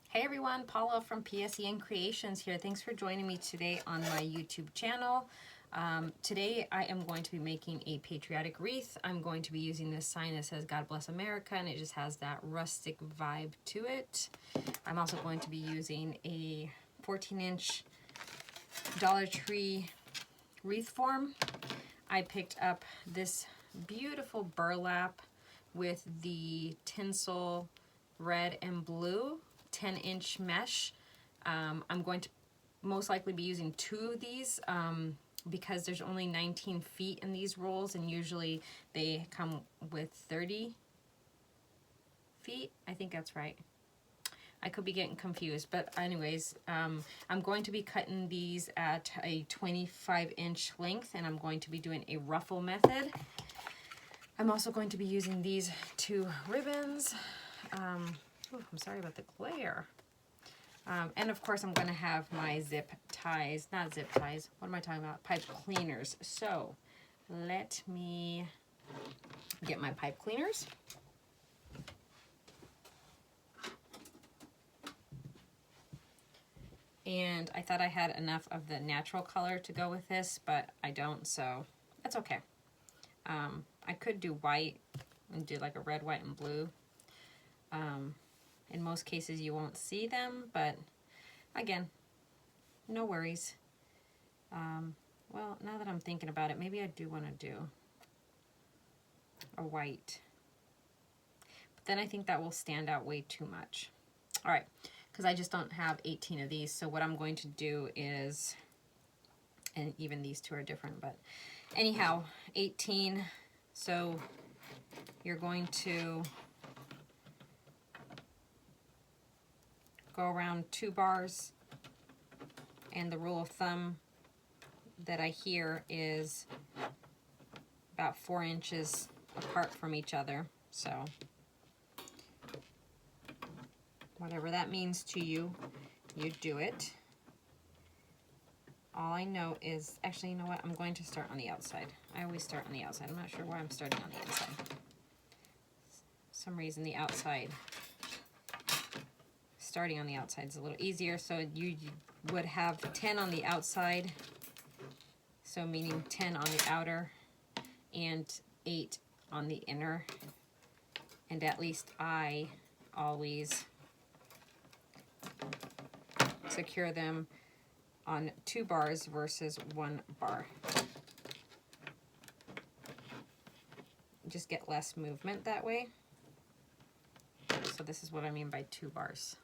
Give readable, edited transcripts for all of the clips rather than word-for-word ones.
Hey everyone, Paula from PSEN Creations here. Thanks for joining me today on my YouTube channel. Today I am going to be making a patriotic wreath. I'm going to be using this sign that says God Bless America, and it just has that rustic vibe to it. I'm also going to be using a 14-inch Dollar Tree wreath form. I picked up this beautiful burlap with the tinsel red and blue 10-inch mesh. I'm going to most likely be using 2 of these because there's only 19 feet in these rolls, and usually they come with 30 feet. I think that's right. I could be getting confused, but anyways, I'm going to be cutting these at a 25-inch length, and I'm going to be doing a ruffle method. I'm also going to be using these 2 ribbons. Oh, I'm sorry about the glare. And of course I'm going to have my zip ties, not zip ties, what am I talking about? Pipe cleaners. So let me get my pipe cleaners. And I thought I had enough of the natural color to go with this, but I don't, so that's okay. I could do white and do like a red, white, and blue. In most cases you won't see them, but again, no worries. Well, now that I'm thinking about it, maybe I do want to do a white. But then I think that will stand out way too much. All right, because I just don't have 18 of these, so what I'm going to do is, and even these 2 are different, but anyhow, 18, so you're going to go around 2 bars, and the rule of thumb that I hear is about 4 inches apart from each other. So whatever that means to you, you do it. All I know is, actually, you know what? I'm going to start on the outside. I always start on the outside. I'm not sure why I'm starting on the inside. For some reason the outside, starting on the outside is a little easier. So you would have 10 on the outside, so meaning 10 on the outer and 8 on the inner. And at least I always secure them on 2 bars versus 1 bar. Just get less movement that way. So this is what I mean by 2 bars.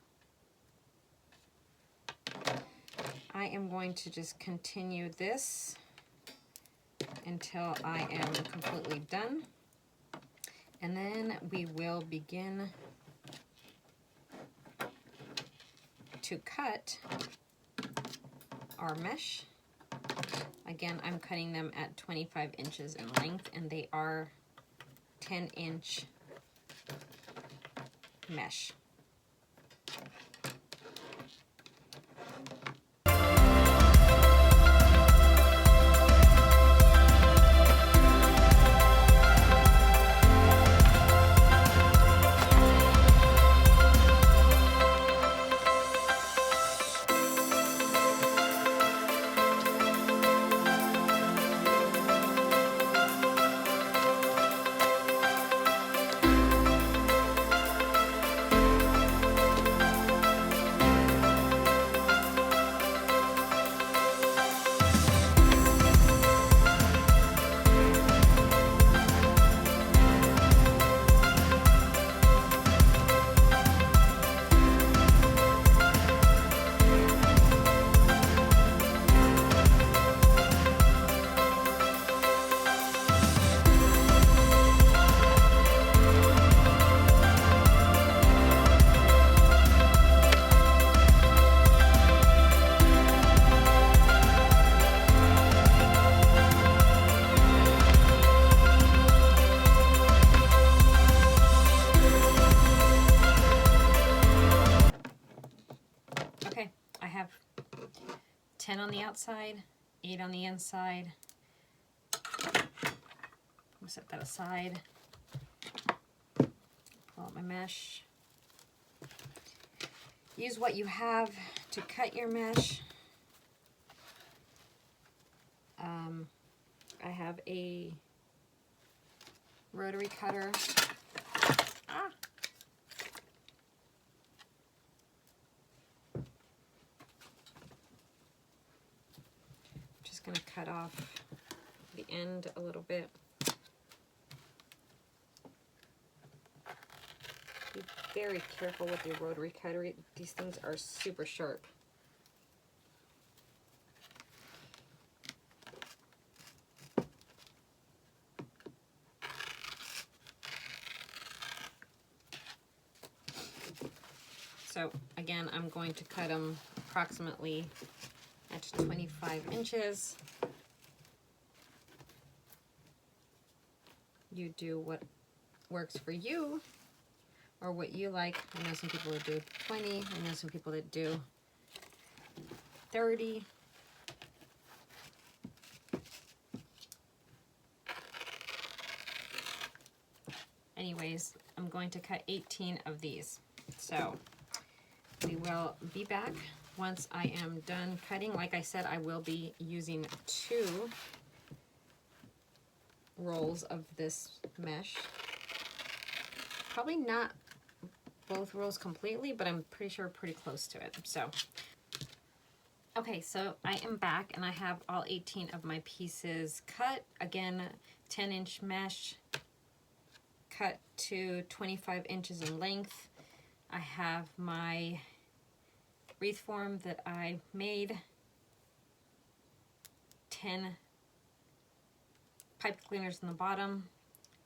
I am going to just continue this until I am completely done, and then we will begin to cut our mesh. Again, I'm cutting them at 25 inches in length, and they are 10-inch mesh. I have 10 on the outside, 8 on the inside. I'm gonna set that aside. Pull out my mesh. use what you have to cut your mesh. I have a rotary cutter. Just going to cut off the end a little bit. Be very careful with your rotary cutter. These things are super sharp. So again, I'm going to cut them approximately at 25 inches. You do what works for you or what you like. I know some people that do 20. I know some people that do 30. Anyways, I'm going to cut 18 of these. So we will be back once I am done cutting. Like I said, I will be using 2 rolls of this mesh. Probably not both rolls completely, but I'm pretty sure pretty close to it. So, okay, so I am back and I have all 18 of my pieces cut. Again, 10-inch mesh cut to 25 inches in length. I have my wreath form that I made, 10 pipe cleaners on the bottom,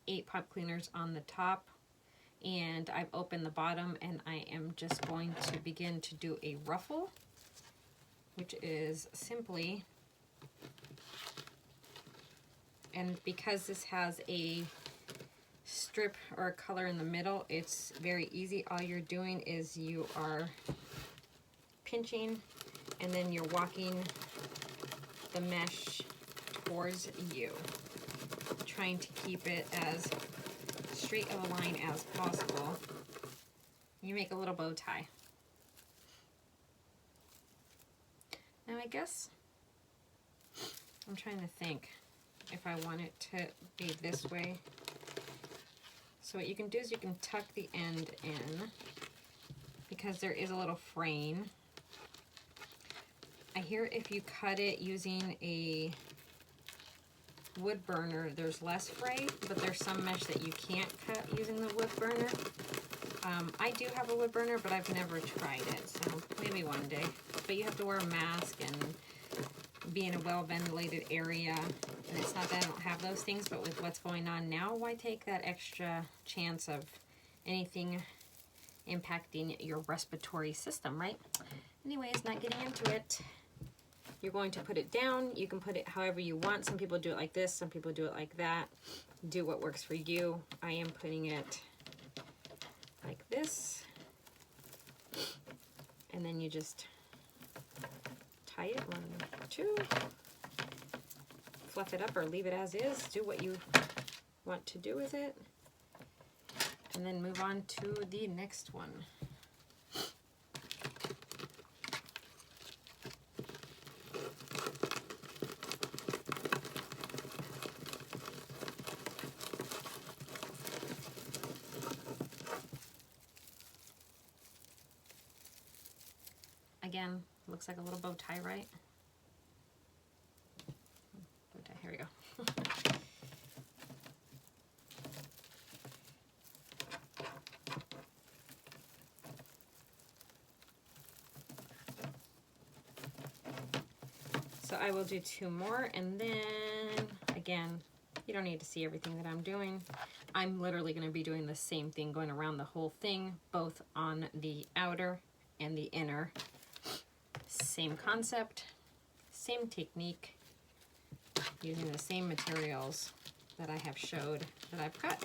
8 pipe cleaners on the top, and I've opened the bottom and I am just going to begin to do a ruffle, which is simply, and because this has a strip or a color in the middle, it's very easy. All you're doing is you are pinching and then you're walking the mesh towards you, trying to keep it as straight of a line as possible. You make a little bow tie. Now I guess I'm trying to think if I want it to be this way. So what you can do is you can tuck the end in because there is a little fraying. I hear if you cut it using a wood burner, there's less fray, but there's some mesh that you can't cut using the wood burner. I do have a wood burner, but I've never tried it, so maybe one day. But you have to wear a mask and be in a well-ventilated area, and it's not that I don't have those things, but with what's going on now, why take that extra chance of anything impacting your respiratory system, right? Anyways, not getting into it. You're going to put it down. You can put it however you want. Some people do it like this. Some people do it like that. Do what works for you. I am putting it like this. And then you just tie it, 1, 2. Fluff it up or leave it as is. Do what you want to do with it. And then move on to the next one. Again, looks like a little bow tie, right? Bow tie, here we go. So I will do 2 more, and then again, you don't need to see everything that I'm doing. I'm literally going to be doing the same thing, going around the whole thing, both on the outer and the inner. Same concept, same technique, using the same materials that I have showed that I've cut.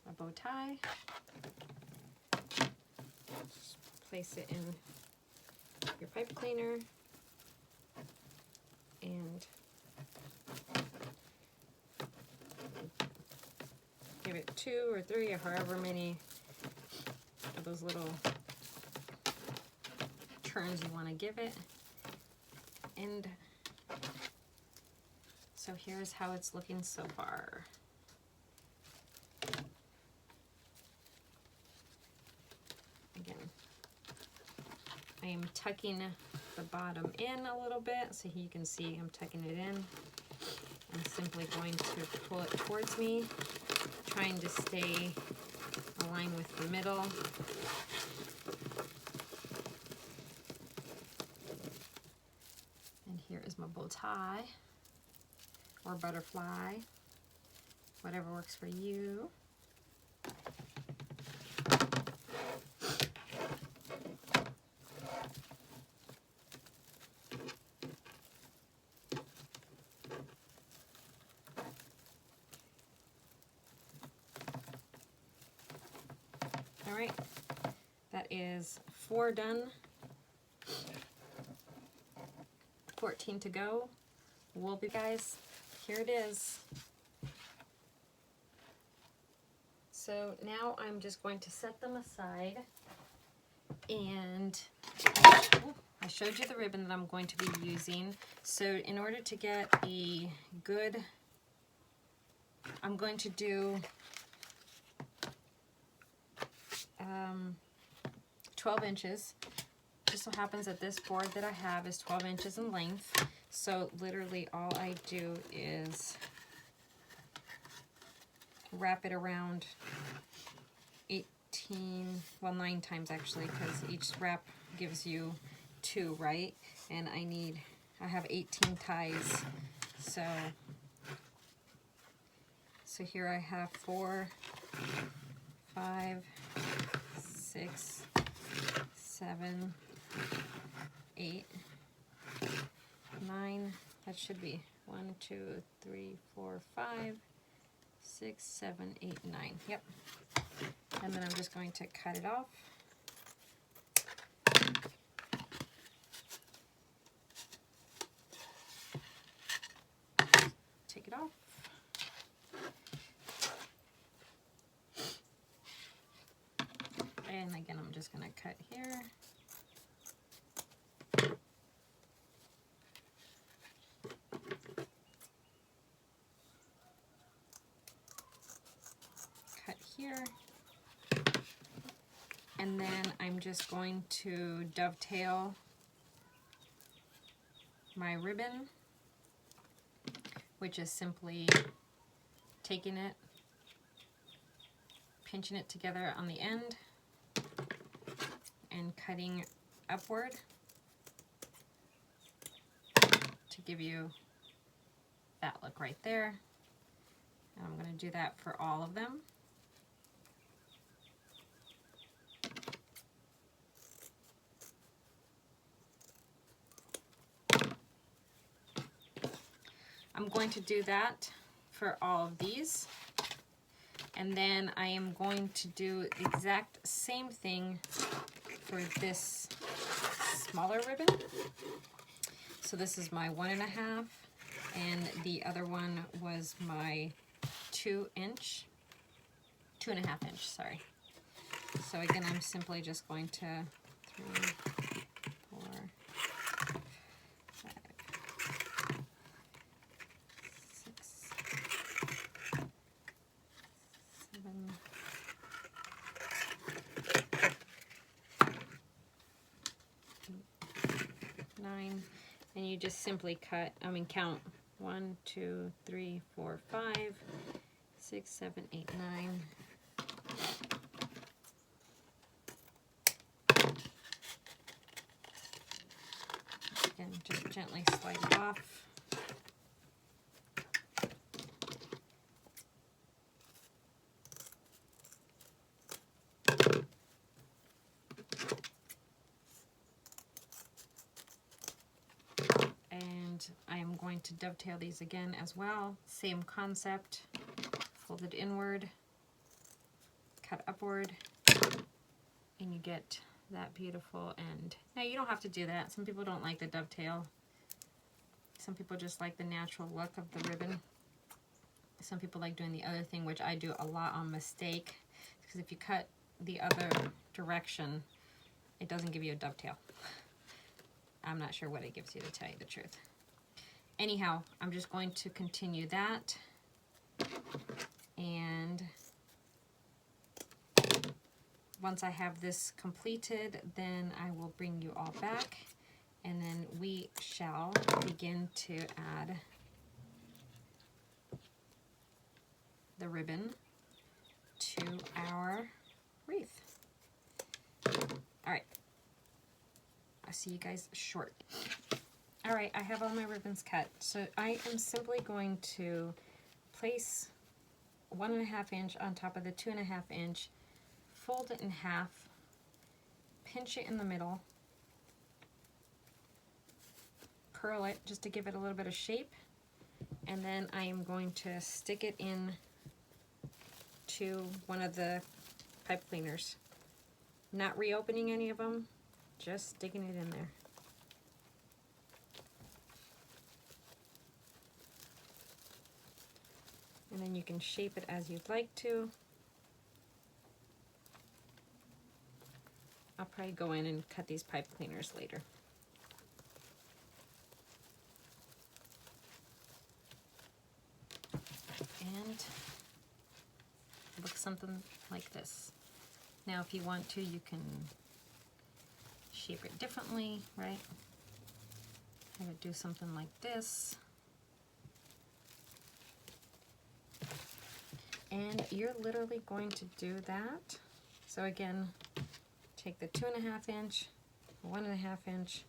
My bow tie. Just place it in your pipe cleaner. 2 or 3 or however many of those little turns you want to give it. And so here's how it's looking so far. Again, I am tucking the bottom in a little bit so you can see I'm tucking it in. I'm simply going to pull it towards me, trying to stay aligned with the middle. And here is my bow tie, or butterfly, whatever works for you. All right, that is 4 done. 14 to go. We'll be, guys, here it is. So now I'm just going to set them aside, and I showed you the ribbon that I'm going to be using. So in order to get a good, I'm going to do 12 inches. Just so happens that this board that I have is 12 inches in length. So literally all I do is wrap it around 9 times actually, because each wrap gives you 2, right? And I have 18 ties. So here I have 4, 5, 6, 7, 8, 9. That should be 1, 2, 3, 4, 5, 6, 7, 8, 9. Yep. And then I'm just going to cut it off. Take it off. And again, I'm just going to cut here. Cut here. And then I'm just going to dovetail my ribbon, which is simply taking it, pinching it together on the end, and cutting upward to give you that look right there. And I'm going to do that for all of them. I'm going to do that for all of these, and then I am going to do the exact same thing for this smaller ribbon. So this is my 1.5, and the other one was my 2.5 inch, sorry. So again, I'm simply just going to 3, 4, 5, 6, 7, 9, and you just simply cut, count 1, 2, 3, 4, 5, 6, 7, 8, 9. Again, just gently slide it off. And I am going to dovetail these again as well. Same concept, folded inward, cut upward, and you get that beautiful end. Now you don't have to do that. Some people don't like the dovetail. Some people just like the natural look of the ribbon. Some people like doing the other thing, which I do a lot on mistake, because if you cut the other direction, it doesn't give you a dovetail. I'm not sure what it gives you, to tell you the truth. Anyhow, I'm just going to continue that, and once I have this completed, then I will bring you all back, and then we shall begin to add the ribbon to our wreath. All right, I'll see you guys short. All right, I have all my ribbons cut. So I am simply going to place 1.5 inch on top of the 2.5 inch, fold it in half, pinch it in the middle, curl it just to give it a little bit of shape, and then I am going to stick it in to one of the pipe cleaners. Not reopening any of them, just sticking it in there. And then you can shape it as you'd like to. I'll probably go in and cut these pipe cleaners later. And look something like this. Now if you want to, you can shape it differently, right? Have it do something like this. And you're literally going to do that. So again, take the 2.5 inch, 1.5 inch,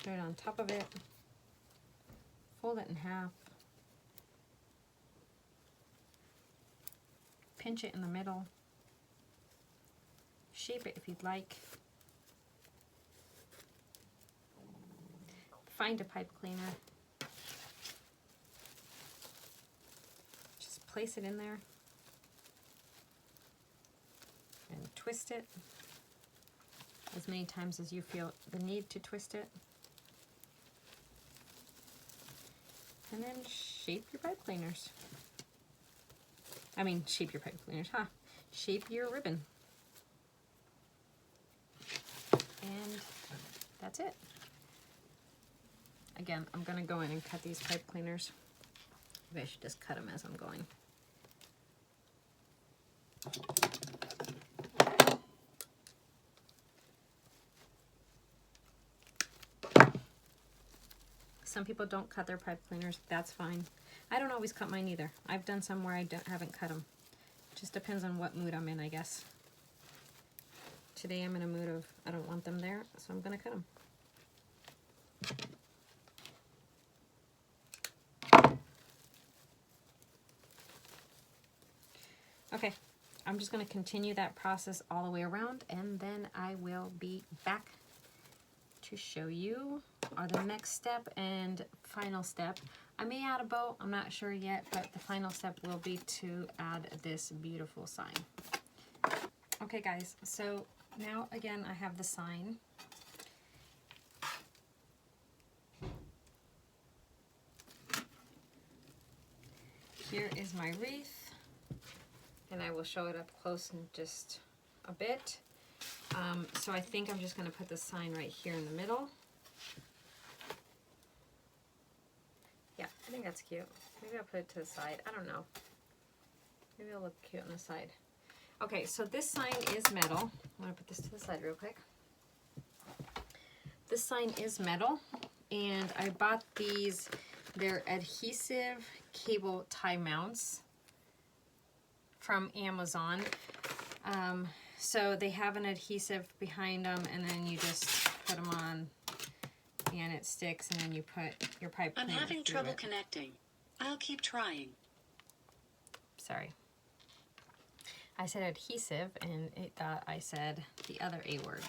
put it on top of it, fold it in half, pinch it in the middle, shape it if you'd like, find a pipe cleaner, just place it in there and twist it as many times as you feel the need to twist it. And then shape your pipe cleaners. I mean, shape your pipe cleaners, huh? Shape your ribbon. And that's it. Again, I'm gonna go in and cut these pipe cleaners. Maybe I should just cut them as I'm going. Some people don't cut their pipe cleaners, that's fine. I don't always cut mine either. I've done some where I haven't cut them. Just depends on what mood I'm in, I guess. Today I'm in a mood of, I don't want them there, so I'm gonna cut them. Okay, I'm just gonna continue that process all the way around, and then I will be back to show you the next step and final step. I may add a bow, I'm not sure yet, but the final step will be to add this beautiful sign. Okay guys, so now again I have the sign. Here is my wreath, and I will show it up close in just a bit. So I think I'm just going to put the sign right here in the middle. Yeah, I think that's cute. Maybe I'll put it to the side. I don't know. Maybe it'll look cute on the side. Okay, so this sign is metal. I'm going to put this to the side real quick. This sign is metal, and I bought these. They're adhesive cable tie mounts from Amazon. So they have an adhesive behind them, and then you just put them on, and it sticks, and then you put your pipe cleaner. I'm having trouble connecting. I'll keep trying. Sorry. I said adhesive, and it thought I said the other A word.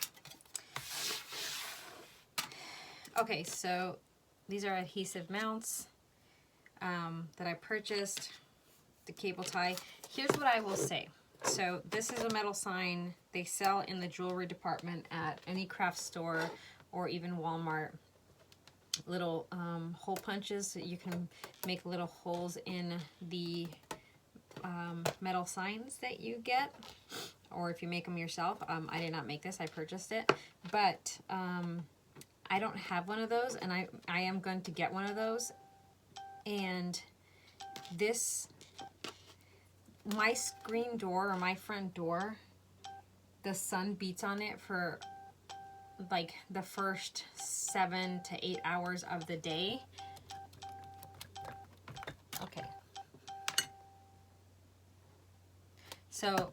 Okay, so these are adhesive mounts that I purchased, the cable tie. Here's what I will say. So this is a metal sign they sell in the jewelry department at any craft store or even Walmart. little hole punches so you can make little holes in the metal signs that you get, or if you make them yourself. I did not make this, I purchased it, but I don't have one of those, and I am going to get one of those. And this, my screen door or my front door, the sun beats on it for like the first 7 to 8 hours of the day. Okay. So,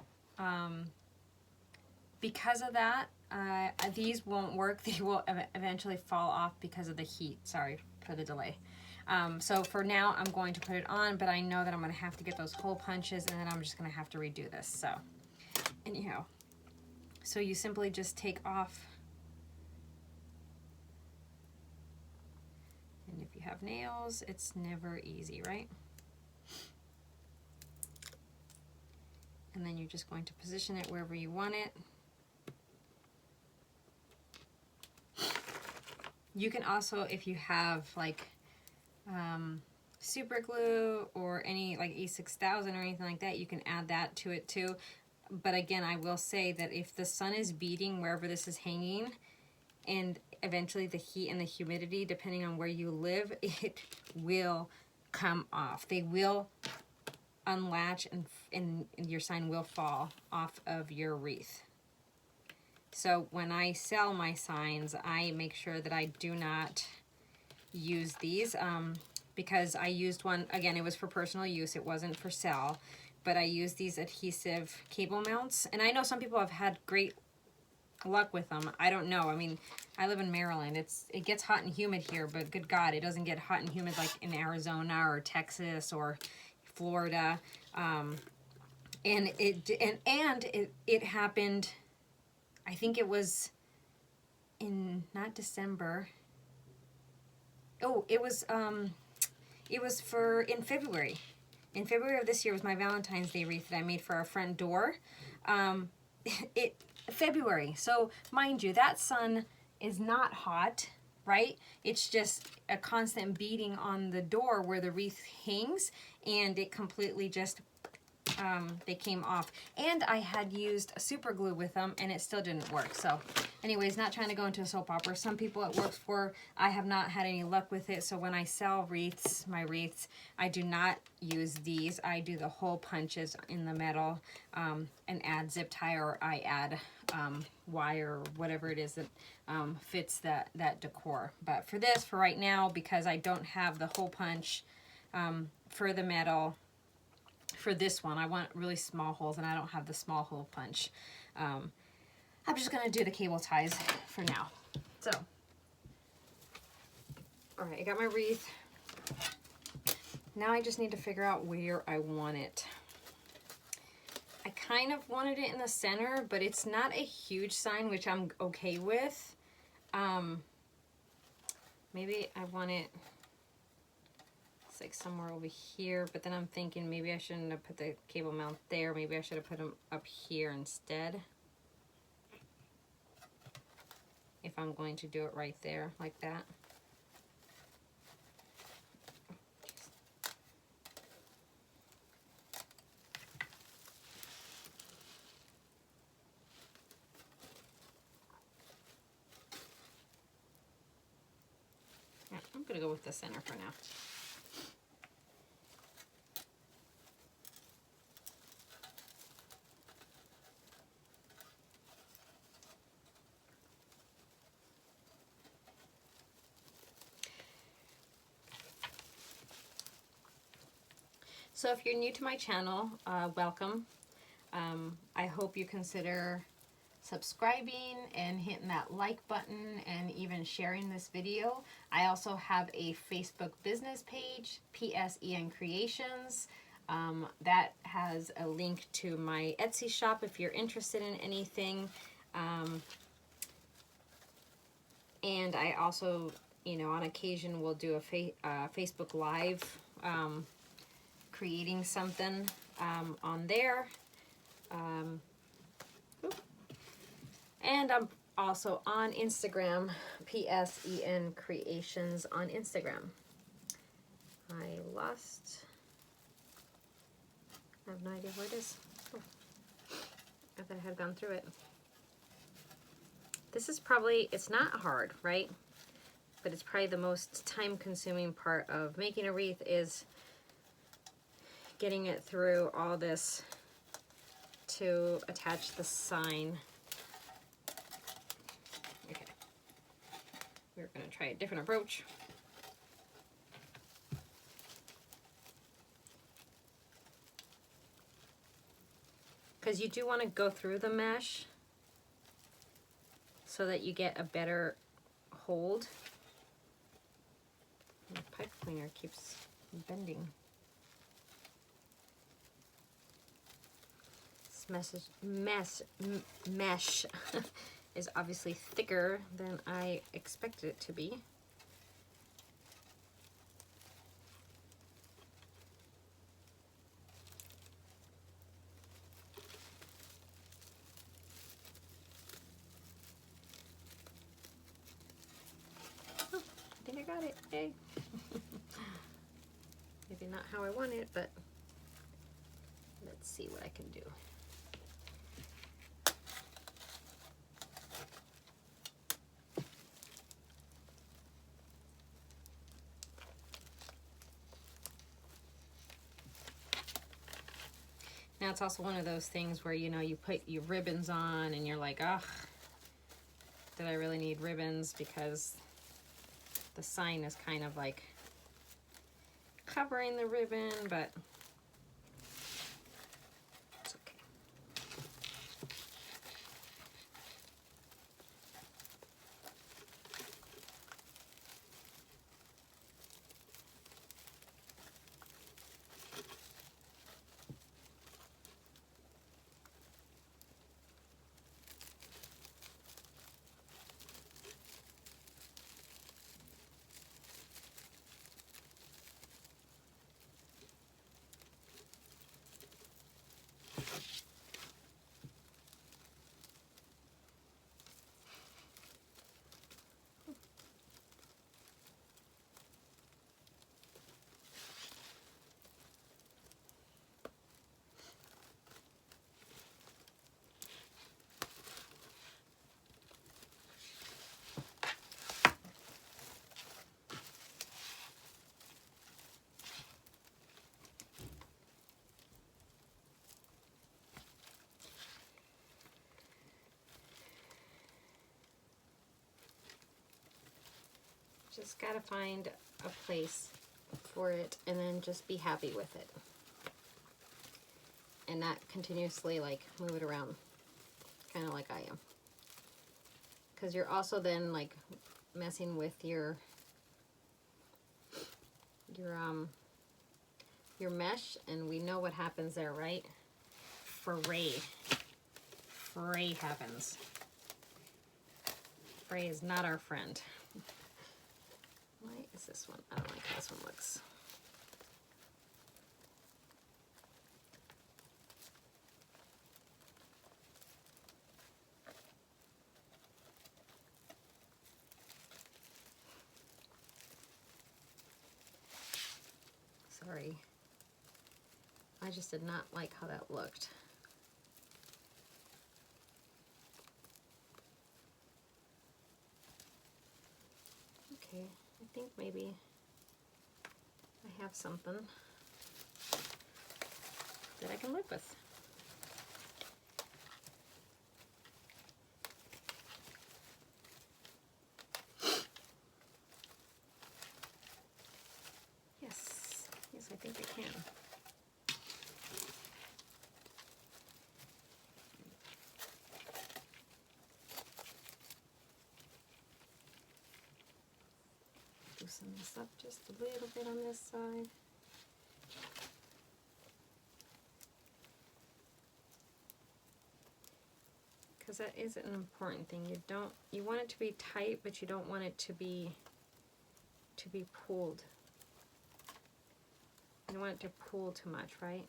because of that, these won't work. They will eventually fall off because of the heat. Sorry for the delay. So for now, I'm going to put it on, but I know that I'm going to have to get those hole punches, and then I'm just going to have to redo this. So, anyhow, so you simply just take off. And if you have nails, it's never easy, right? And then you're just going to position it wherever you want it. You can also, if you have like super glue or any like E6000 or anything like that, you can add that to it too. But again, I will say that if the sun is beating wherever this is hanging, and eventually the heat and the humidity, depending on where you live, it will come off. They will unlatch, and your sign will fall off of your wreath. So when I sell my signs, I make sure that I do not use these, because I used one, again, it was for personal use, it wasn't for sale, but I used these adhesive cable mounts, and I know some people have had great luck with them. I don't know. I mean, I live in Maryland. It gets hot and humid here, but good God, it doesn't get hot and humid like in Arizona or Texas or Florida. And it happened, I think it was in, not December. Oh, it was in February. In February of this year was my Valentine's Day wreath that I made for our front door. February. So mind you, that sun is not hot, right? It's just a constant beating on the door where the wreath hangs, and it completely just they came off. And I had used super glue with them, and it still didn't work. So anyways, not trying to go into a soap opera. Some people it works for. I have not had any luck with it. So when I sell wreaths, my wreaths, I do not use these. I do the hole punches in the metal, and add zip tie, or I add wire, or whatever it is that fits that decor. But for this, for right now, because I don't have the hole punch for the metal, for this one, I want really small holes, and I don't have the small hole punch. I'm just going to do the cable ties for now. So, all right, I got my wreath. Now I just need to figure out where I want it. I kind of wanted it in the center, but it's not a huge sign, which I'm okay with. Maybe I want it, it's like somewhere over here, but then I'm thinking maybe I shouldn't have put the cable mount there. Maybe I should have put them up here instead, if I'm going to do it right there like that. Yeah, I'm gonna go with the center for now. So if you're new to my channel, welcome. I hope you consider subscribing and hitting that like button and even sharing this video. I also have a Facebook business page, PSEN Creations. That has a link to my Etsy shop if you're interested in anything. And I also, you know, on occasion will do a Facebook Live creating something on there. And I'm also on Instagram, PSEN Creations on Instagram. I have no idea where it is. Oh, I thought I had gone through it. This is probably, it's not hard, right? But it's probably the most time-consuming part of making a wreath is getting it through all this to attach the sign. Okay. We're going to try a different approach. Because you do want to go through the mesh so that you get a better hold. The pipe cleaner keeps bending. This mesh is obviously thicker than I expected it to be. I think I got it. Yay. Maybe not how I want it, but let's see what I can do. Now it's also one of those things where, you know, you put your ribbons on and you're like, ugh, did I really need ribbons? Because the sign is kind of like covering the ribbon, but it's okay. Just gotta find a place for it and then just be happy with it. And not continuously like move it around, kind of like I am. Because you're also then like messing with your mesh, and we know what happens there, right? Fray happens. Fray is not our friend. Why is this one? I don't like how this one looks. Sorry. I just did not like how that looked. Okay, I think maybe I have something that I can live with. Yes, I think I can. Loosen this up just a little bit on this side. Because that is an important thing. You want it to be tight, but you don't want it to be pulled. You don't want it to pull too much, right?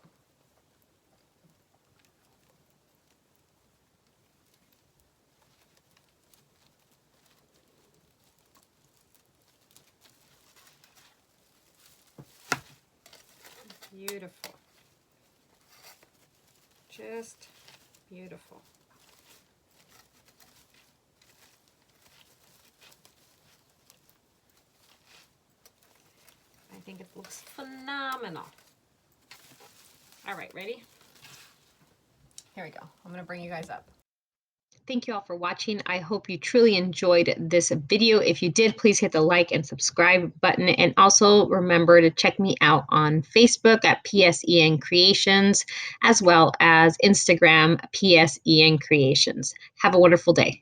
Beautiful. Just beautiful. I think it looks phenomenal. All right, ready? Here we go. I'm going to bring you guys up. Thank you all for watching. I hope you truly enjoyed this video. If you did, please hit the like and subscribe button. And also remember to check me out on Facebook at PSEN Creations, as well as Instagram, PSEN Creations. Have a wonderful day.